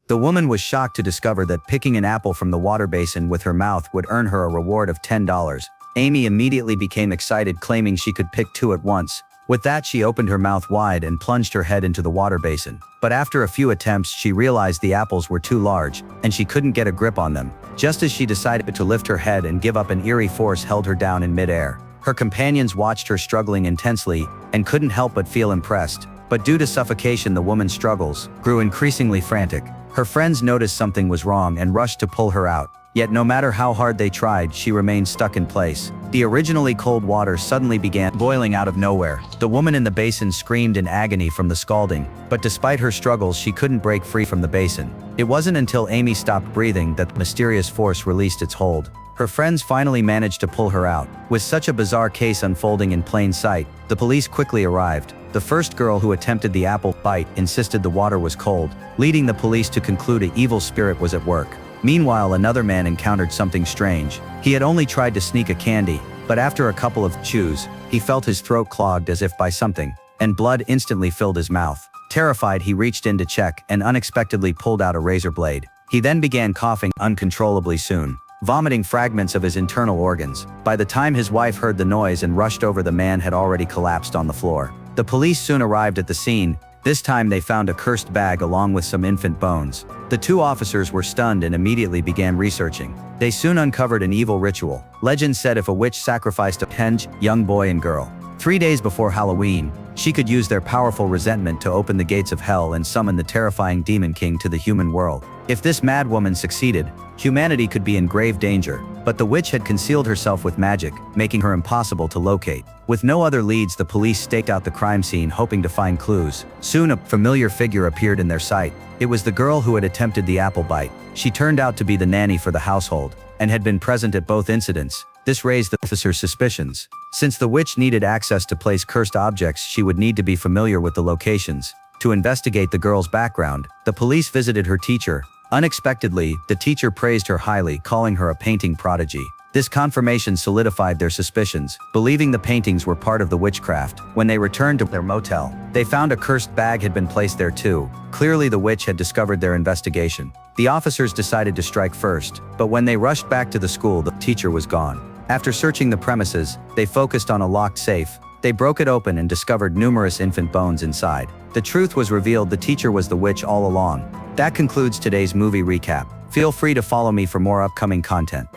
The woman was shocked to discover that picking an apple from the water basin with her mouth would earn her a reward of $10. Amy immediately became excited, claiming she could pick two at once. With that, she opened her mouth wide and plunged her head into the water basin. But after a few attempts, she realized the apples were too large, and she couldn't get a grip on them. Just as she decided to lift her head and give up, an eerie force held her down in midair. Her companions watched her struggling intensely and couldn't help but feel impressed. But due to suffocation, the woman's struggles grew increasingly frantic. Her friends noticed something was wrong and rushed to pull her out. Yet no matter how hard they tried, she remained stuck in place. The originally cold water suddenly began boiling out of nowhere. The woman in the basin screamed in agony from the scalding, but despite her struggles, she couldn't break free from the basin. It wasn't until Amy stopped breathing that the mysterious force released its hold. Her friends finally managed to pull her out. With such a bizarre case unfolding in plain sight, the police quickly arrived. The first girl who attempted the apple bite insisted the water was cold, leading the police to conclude an evil spirit was at work. Meanwhile, another man encountered something strange. He had only tried to sneak a candy, but after a couple of chews, he felt his throat clogged as if by something, and blood instantly filled his mouth. Terrified, he reached in to check and unexpectedly pulled out a razor blade. He then began coughing uncontrollably, soon vomiting fragments of his internal organs. By the time his wife heard the noise and rushed over, the man had already collapsed on the floor. The police soon arrived at the scene. This time they found a cursed bag along with some infant bones. The two officers were stunned and immediately began researching. They soon uncovered an evil ritual. Legend said if a witch sacrificed a young boy and girl 3 days before Halloween, she could use their powerful resentment to open the gates of hell and summon the terrifying Demon King to the human world. If this mad woman succeeded, humanity could be in grave danger, but the witch had concealed herself with magic, making her impossible to locate. With no other leads, the police staked out the crime scene, hoping to find clues. Soon a familiar figure appeared in their sight. It was the girl who had attempted the apple bite. She turned out to be the nanny for the household, and had been present at both incidents. This raised the officer's suspicions. Since the witch needed access to place cursed objects, she would need to be familiar with the locations. To investigate the girl's background, the police visited her teacher. Unexpectedly, the teacher praised her highly, calling her a painting prodigy. This confirmation solidified their suspicions, believing the paintings were part of the witchcraft. When they returned to their motel, they found a cursed bag had been placed there too. Clearly, the witch had discovered their investigation. The officers decided to strike first, but when they rushed back to the school, the teacher was gone. After searching the premises, they focused on a locked safe. They broke it open and discovered numerous infant bones inside. The truth was revealed: the teacher was the witch all along. That concludes today's movie recap. Feel free to follow me for more upcoming content.